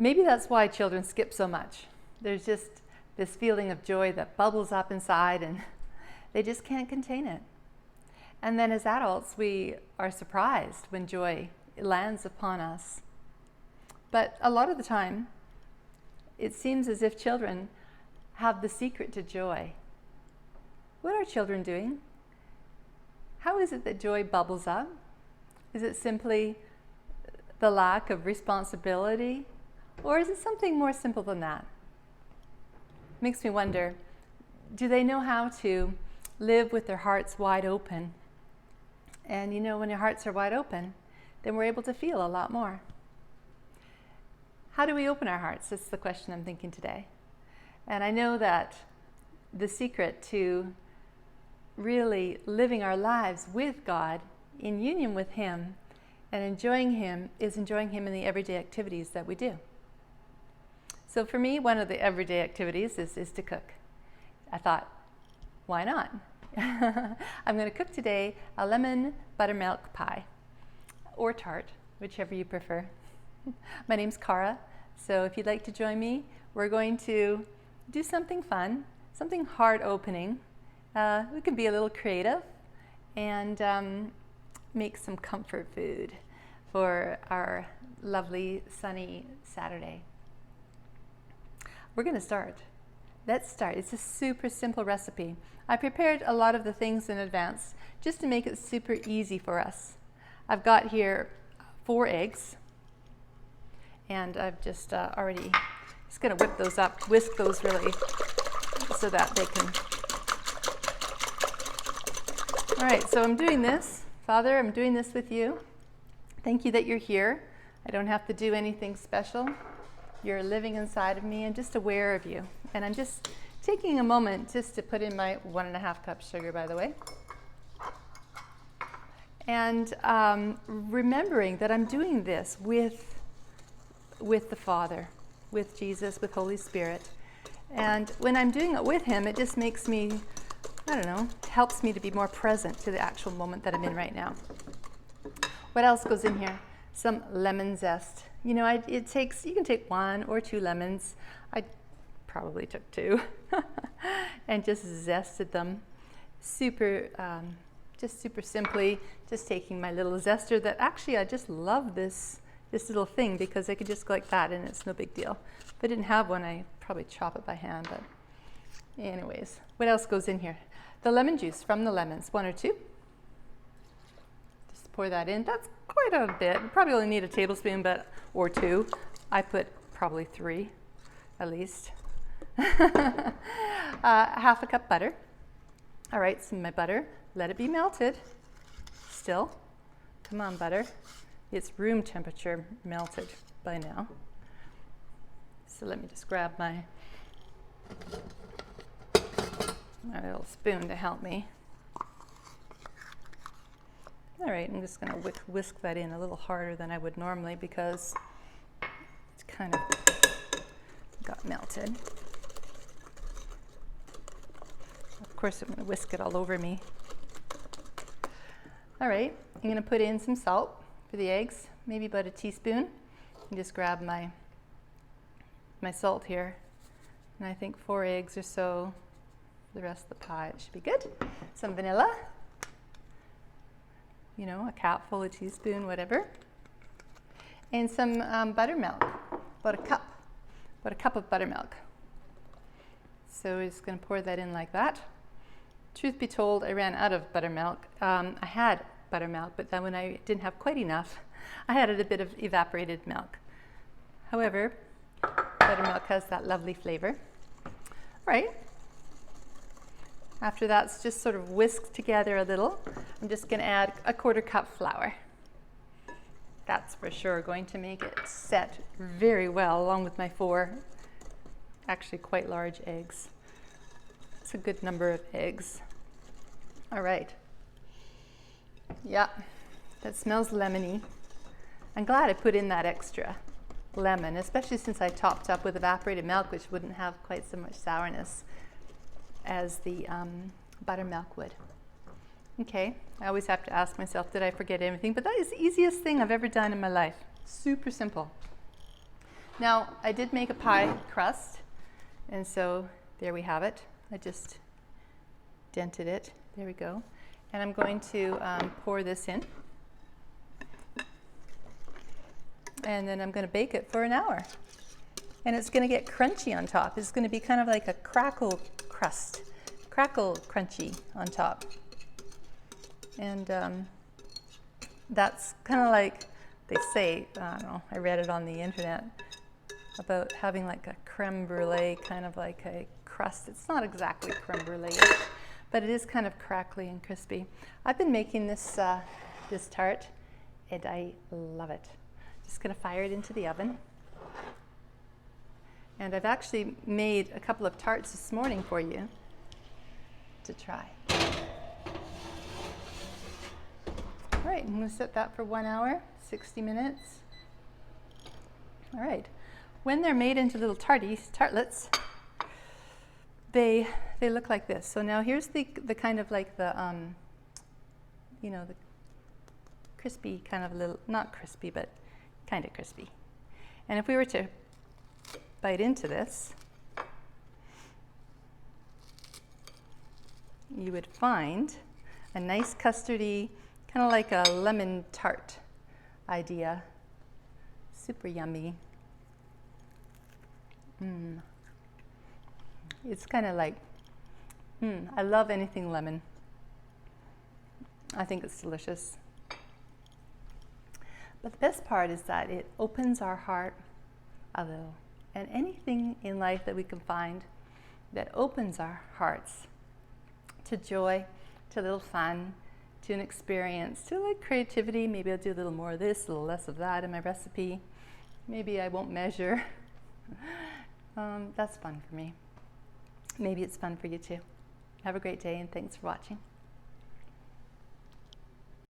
Maybe that's why children skip so much. There's just this feeling of joy that bubbles up inside and they just can't contain it. And then as adults, we are surprised when joy lands upon us. But a lot of the time, it seems as if children have the secret to joy. What are children doing? How is it that joy bubbles up? Is it simply the lack of responsibility? Or is it something more simple than that? Makes me wonder, do they know how to live with their hearts wide open? And you know, when your hearts are wide open, then we're able to feel a lot more. How do we open our hearts? That's the question I'm thinking today. And I know that the secret to really living our lives with God, in union with Him, and enjoying Him, is enjoying Him in the everyday activities that we do. So for me, one of the everyday activities is to cook. I thought, why not? I'm going to cook today a lemon buttermilk pie, or tart, whichever you prefer. My name's Cara, so if you'd like to join me, we're going to do something fun, something heart-opening. We can be a little creative and make some comfort food for our lovely sunny Saturday. We're going to start. Let's start. It's a super simple recipe. I prepared a lot of the things in advance just to make it super easy for us. I've got here 4 eggs, and I've just already just going to whip those up, whisk those really so that they can. All right, so I'm doing this. Father, I'm doing this with you. Thank you that you're here. I don't have to do anything special. You're living inside of me. I'm just aware of you. And I'm just taking a moment just to put in my 1.5 cups sugar, by the way. And remembering that I'm doing this with the Father, with Jesus, with Holy Spirit. And when I'm doing it with Him, it just makes me, I don't know, helps me to be more present to the actual moment that I'm in right now. What else goes in here? Some lemon zest. You know, you can take 1 or 2 lemons. I probably took 2 and just zested them. Just super simply, just taking my little zester that actually I just love this little thing because I could just go like that and it's no big deal. If I didn't have one, I'd probably chop it by hand. But anyways, what else goes in here? The lemon juice from the lemons, 1 or 2. Just pour that in. That's quite a bit. You probably only need a tablespoon or 2. I put probably 3 at least. 1/2 cup butter. All right, some of my butter. Let it be melted. Still. Come on, butter. It's room temperature melted by now. So let me just grab my little spoon to help me. All right, I'm just going to whisk that in a little harder than I would normally because it's kind of got melted. Of course, I'm going to whisk it all over me. All right, I'm going to put in some salt for the eggs, maybe about a teaspoon. And just grab my salt here. And I think 4 eggs or so. The rest of the pie, it should be good. Some vanilla. You know, a capful, a teaspoon, whatever. And some buttermilk, about a cup of buttermilk. So we're just going to pour that in like that. Truth be told, I ran out of buttermilk. I had buttermilk, but then when I didn't have quite enough, I added a bit of evaporated milk. However, buttermilk has that lovely flavor. All right. After that's just sort of whisked together a little, I'm just going to add a 1/4 cup flour. That's for sure going to make it set very well along with my 4 actually quite large eggs. It's a good number of eggs. All right. Yeah, that smells lemony. I'm glad I put in that extra lemon, especially since I topped up with evaporated milk, which wouldn't have quite so much sourness as the buttermilk would. Okay, I always have to ask myself, did I forget anything? But that is the easiest thing I've ever done in my life. Super simple. Now, I did make a pie crust, and so there we have it. I just dented it. There we go. And I'm going to pour this in. And then I'm going to bake it for an hour. And it's going to get crunchy on top. It's going to be kind of like a crackle crust, crackle crunchy on top. And that's kind of like they say, I don't know, I read it on the internet about having like a creme brulee, kind of like a crust. It's not exactly creme brulee, but it is kind of crackly and crispy. I've been making this, this tart, and I love it. Just going to fire it into the oven. And I've actually made a couple of tarts this morning for you to try. All right, I'm going to set that for 1 hour, 60 minutes. All right. When they're made into little tartlets, they look like this. So now here's the kind of like the, you know, the crispy kind of little, not crispy, but kind of crispy. And if we were to bite into this, you would find a nice custardy, kind of like a lemon tart idea. Super yummy. It's kind of like, I love anything lemon. I think it's delicious. But the best part is that it opens our heart a little. And anything in life that we can find that opens our hearts to joy, to a little fun, to an experience, to like creativity. Maybe I'll do a little more of this, a little less of that in my recipe. Maybe I won't measure. That's fun for me. Maybe it's fun for you too. Have a great day, and thanks for watching.